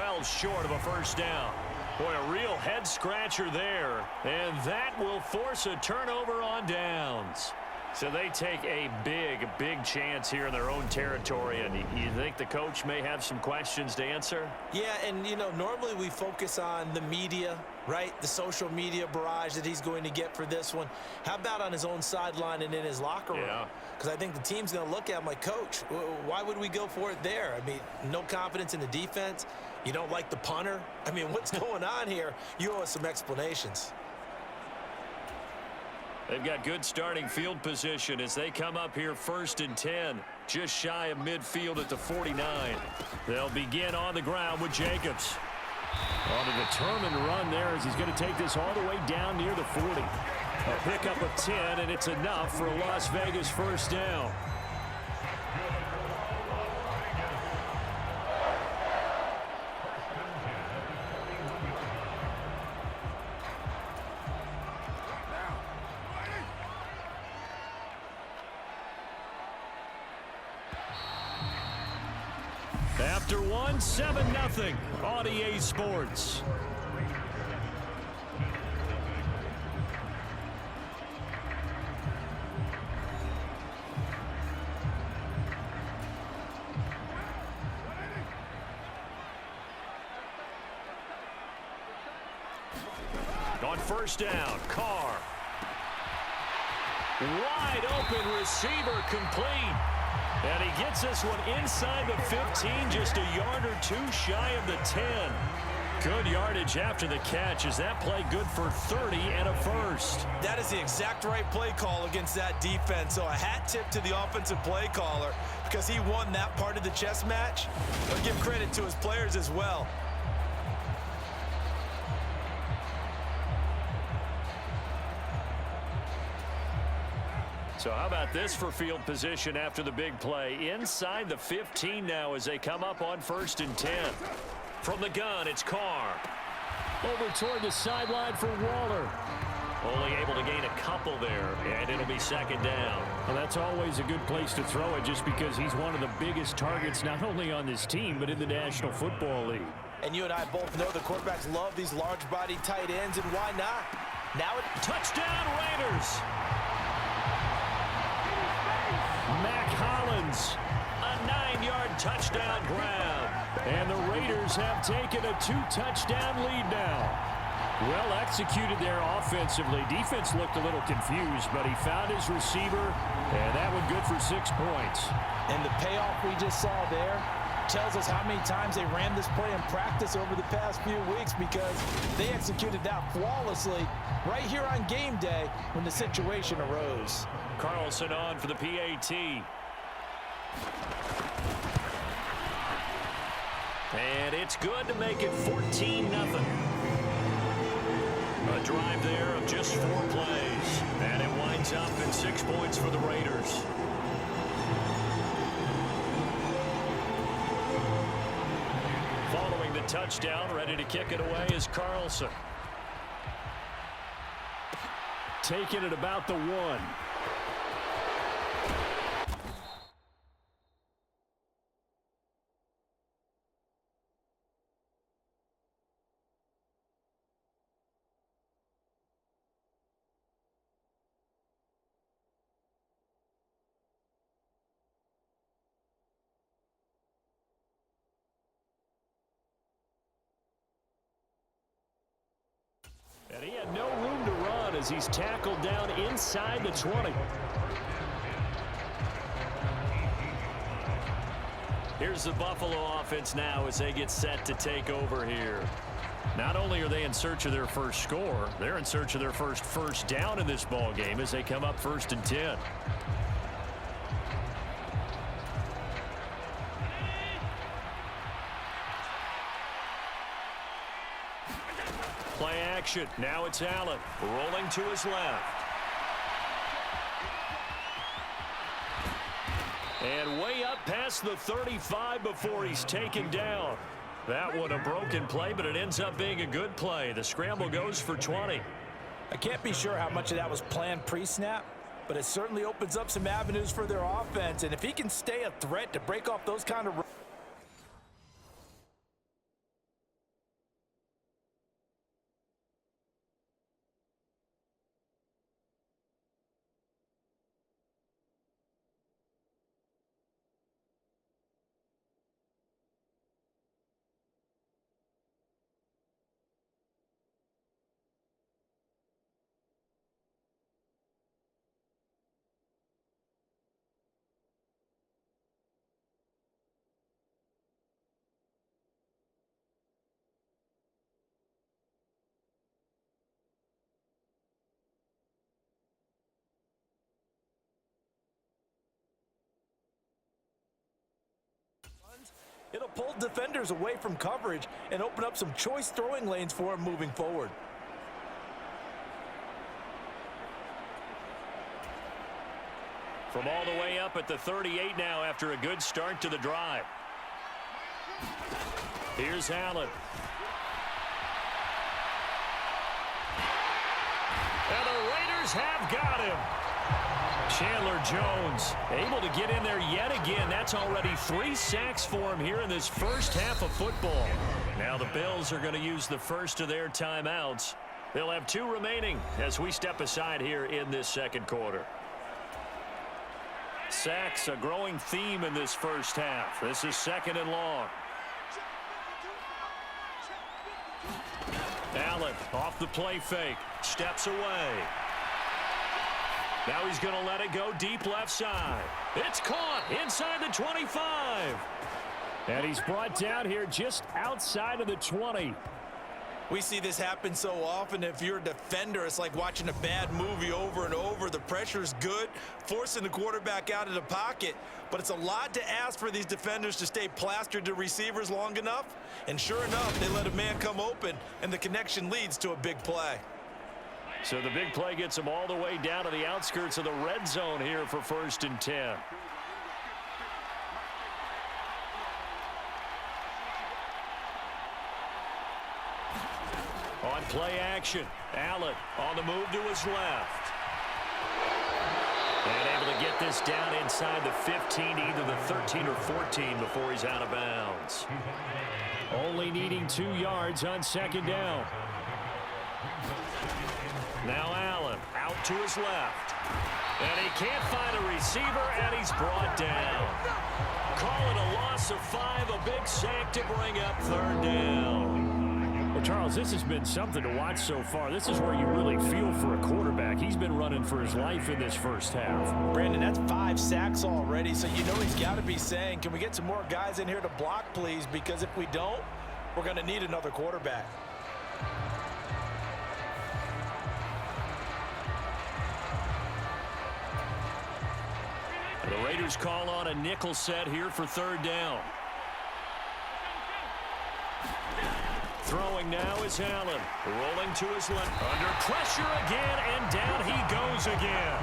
well short of a first down. Boy, a real head-scratcher there. And that will force a turnover on downs. So they take a big chance here in their own territory. And you think the coach may have some questions to answer? Yeah, and, you know, normally we focus on the media, right? The social media barrage that he's going to get for this one. How about on his own sideline and in his locker room? Yeah. Because I think the team's going to look at him like, Coach, why would we go for it there? I mean, no confidence in the defense. You don't like the punter? I mean, what's going on here? You owe us some explanations. They've got good starting field position as they come up here 1st and 10, just shy of midfield at the 49. They'll begin on the ground with Jacobs. On a determined run there as he's going to take this all the way down near the 40. A pickup of 10, and it's enough for a Las Vegas first down. After one, 7-0 on EA Sports. On first down, Carr. Wide open receiver complete. And he gets this one inside the 15, just a yard or two shy of the 10. Good yardage after the catch. Is that play good for 30 and a first? That is the exact right play call against that defense. So a hat tip to the offensive play caller because he won that part of the chess match. But give credit to his players as well. So how about this for field position after the big play? Inside the 15 now as they come up on 1st and 10. From the gun, it's Carr. Over toward the sideline for Waller. Only able to gain a couple there, and it'll be 2nd down. Well, that's always a good place to throw it just because he's one of the biggest targets not only on this team but in the National Football League. And you and I both know the quarterbacks love these large-body tight ends, and why not? Now it touchdown Raiders. Mac Hollins, a 9-yard touchdown grab. And the Raiders have taken a 2-touchdown lead now. Well executed there offensively. Defense looked a little confused, but he found his receiver, and that one good for 6 points. And the payoff we just saw there tells us how many times they ran this play in practice over the past few weeks because they executed that flawlessly right here on game day when the situation arose. Carlson on for the PAT. And it's good to make it 14-0. A drive there of just 4 plays. And it winds up in 6 points for the Raiders. Following the touchdown, ready to kick it away is Carlson. Taking it about the 1. And he had no room to run as he's tackled down inside the 20. Here's the Buffalo offense now as they get set to take over here. Not only are they in search of their first score, they're in search of their first down in this ball game as they come up 1st and 10. Play action. Now it's Allen rolling to his left. And way up past the 35 before he's taken down. That one a broken play, but it ends up being a good play. The scramble goes for 20. I can't be sure how much of that was planned pre-snap, but it certainly opens up some avenues for their offense. And if he can stay a threat to break off those kind of pulled defenders away from coverage and opened up some choice throwing lanes for him moving forward. From all the way up at the 38 now after a good start to the drive. Here's Allen. And the Raiders have got him. Chandler Jones able to get in there yet again. That's already 3 sacks for him here in this first half of football. Now the Bills are going to use the first of their timeouts. They'll have 2 remaining as we step aside here in this second quarter. Sacks, a growing theme in this first half. This is 2nd and long. Allen off the play fake. Steps away. Now he's going to let it go deep left side. It's caught inside the 25. And he's brought down here just outside of the 20. We see this happen so often. If you're a defender, it's like watching a bad movie over and over. The pressure's good, forcing the quarterback out of the pocket. But it's a lot to ask for these defenders to stay plastered to receivers long enough. And sure enough, they let a man come open, and the connection leads to a big play. So the big play gets them all the way down to the outskirts of the red zone here for 1st and 10. On play action, Allen on the move to his left. And able to get this down inside the 15, either the 13 or 14 before he's out of bounds. Only needing 2 yards on 2nd down. Now Allen out to his left. And he can't find a receiver, and he's brought down. Call it a loss of 5, a big sack to bring up 3rd down. Well, Charles, this has been something to watch so far. This is where you really feel for a quarterback. He's been running for his life in this first half. Brandon, that's 5 sacks already, so you know he's got to be saying, can we get some more guys in here to block, please? Because if we don't, we're going to need another quarterback. The Raiders call on a nickel set here for 3rd down. Throwing now is Allen. Rolling to his left. Under pressure again, and down he goes again.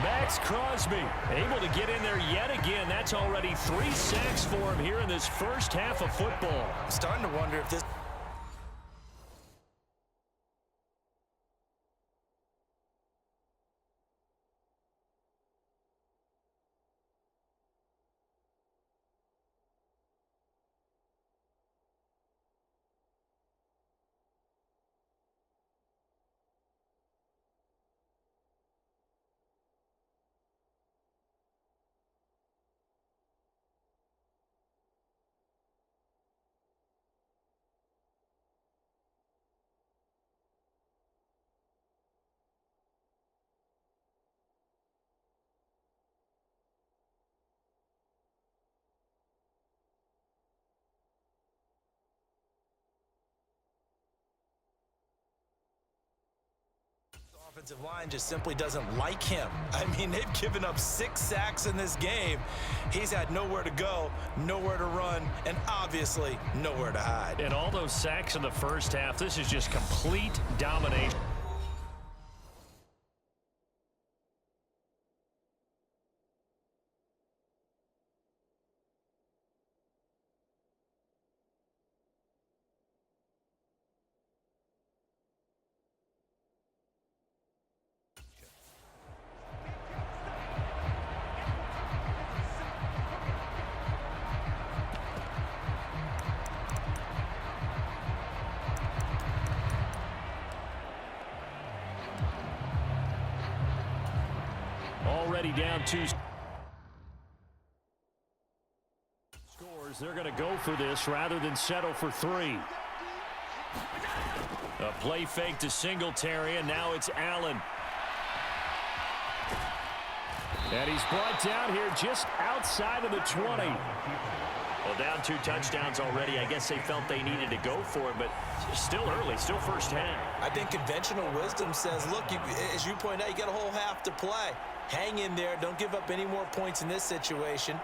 Max Crosby able to get in there yet again. That's already 3 sacks for him here in this first half of football. I'm starting to wonder if this... offensive line just simply doesn't like him. I mean, they've given up 6 sacks in this game. He's had nowhere to go, nowhere to run, and obviously nowhere to hide. And all those sacks in the first half, this is just complete domination. Already down 2 scores. They're going to go for this rather than settle for 3. A play fake to Singletary, and now it's Allen. And he's brought down here just outside of the 20. Well, down 2 touchdowns already. I guess they felt they needed to go for it, but still early, still first half. I think conventional wisdom says, look, as you point out, you got a whole half to play. Hang in there. Don't give up any more points in this situation.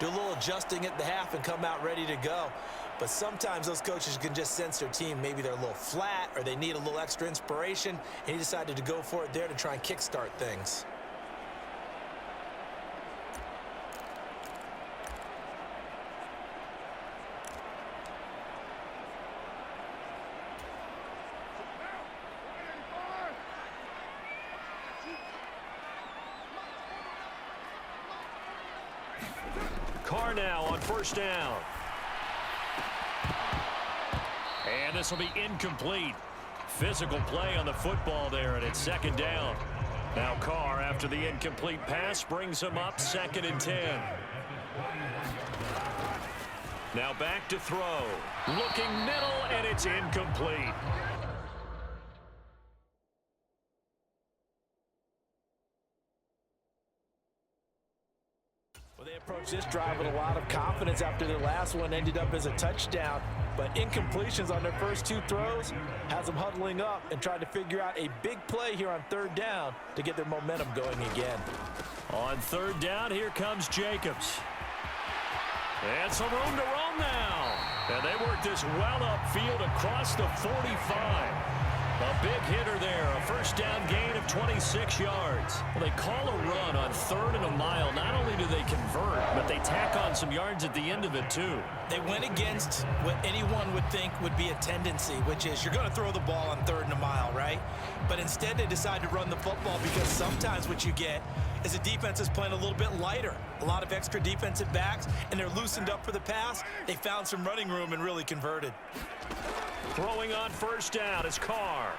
do a little adjusting at the half, and come out ready to go. But sometimes those coaches can just sense their team. Maybe they're a little flat or they need a little extra inspiration, and he decided to go for it there to try and kickstart things. Carr now on first down. And this will be incomplete. Physical play on the football there, and it's second down. Now Carr, after the incomplete pass, brings him up 2nd and 10. Now back to throw. Looking middle, and it's incomplete. Well, they approached this drive with a lot of confidence after their last one ended up as a touchdown. But incompletions on their first 2 throws has them huddling up and trying to figure out a big play here on 3rd down to get their momentum going again. On 3rd down, here comes Jacobs. And some room to roam now. And they work this well upfield across the 45. A big hitter there, a first down gain of 26 yards. Well, they call a run on 3rd and a mile. Not only do they convert, but they tack on some yards at the end of it, too. They went against what anyone would think would be a tendency, which is you're going to throw the ball on 3rd and a mile, right? But instead they decide to run the football because sometimes what you get is the defense is playing a little bit lighter. A lot of extra defensive backs, and they're loosened up for the pass. They found some running room and really converted. Throwing on first down is Carr.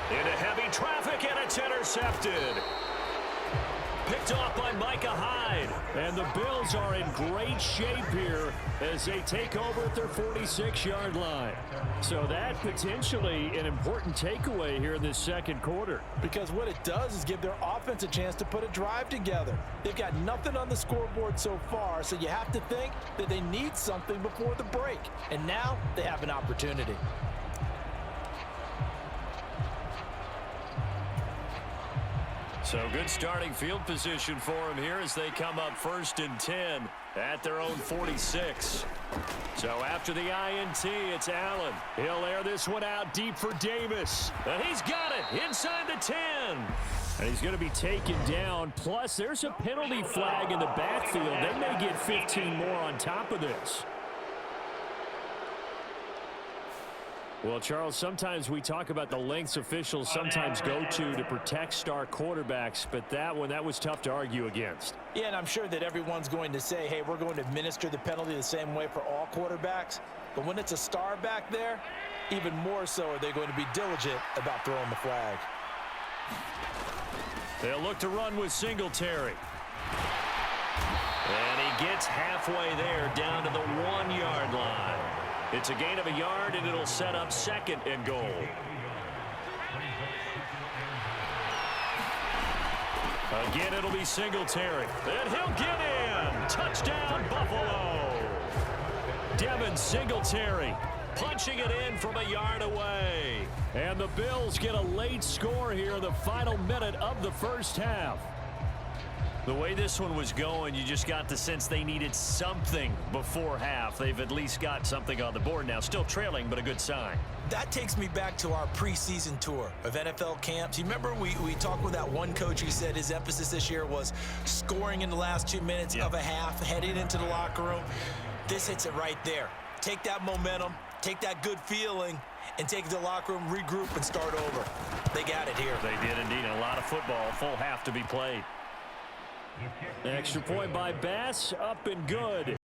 Into heavy traffic, and it's intercepted. Picked off by Micah Hyde. And the Bills are in great shape here as they take over at their 46-yard line. So that potentially an important takeaway here in this 2nd quarter. Because what it does is give their offense a chance to put a drive together. They've got nothing on the scoreboard so far, so you have to think that they need something before the break. And now they have an opportunity. So good starting field position for them here as they come up 1st and 10 at their own 46. So after the INT, it's Allen. He'll air this one out deep for Davis. And he's got it inside the 10. And he's going to be taken down. Plus, there's a penalty flag in the backfield. They may get 15 more on top of this. Well, Charles, sometimes we talk about the lengths officials sometimes go to protect star quarterbacks, but that was tough to argue against. Yeah, and I'm sure that everyone's going to say, hey, we're going to administer the penalty the same way for all quarterbacks. But when it's a star back there, even more so are they going to be diligent about throwing the flag. They'll look to run with Singletary. And he gets halfway there down to the 1-yard line. It's a gain of a yard, and it'll set up 2nd and goal. Again, it'll be Singletary. And he'll get in. Touchdown, Buffalo. Devin Singletary punching it in from a yard away. And the Bills get a late score here in the final minute of the first half. The way this one was going, you just got the sense they needed something before half. They've at least got something on the board now. Still trailing, but a good sign. That takes me back to our preseason tour of NFL camps. You remember we talked with that one coach who said his emphasis this year was scoring in the last 2 minutes of a half, heading into the locker room. This hits it right there. Take that momentum, take that good feeling, and take it to the locker room, regroup, and start over. They got it here. They did indeed. A lot of football, full half to be played. Extra point by Bass, up and good.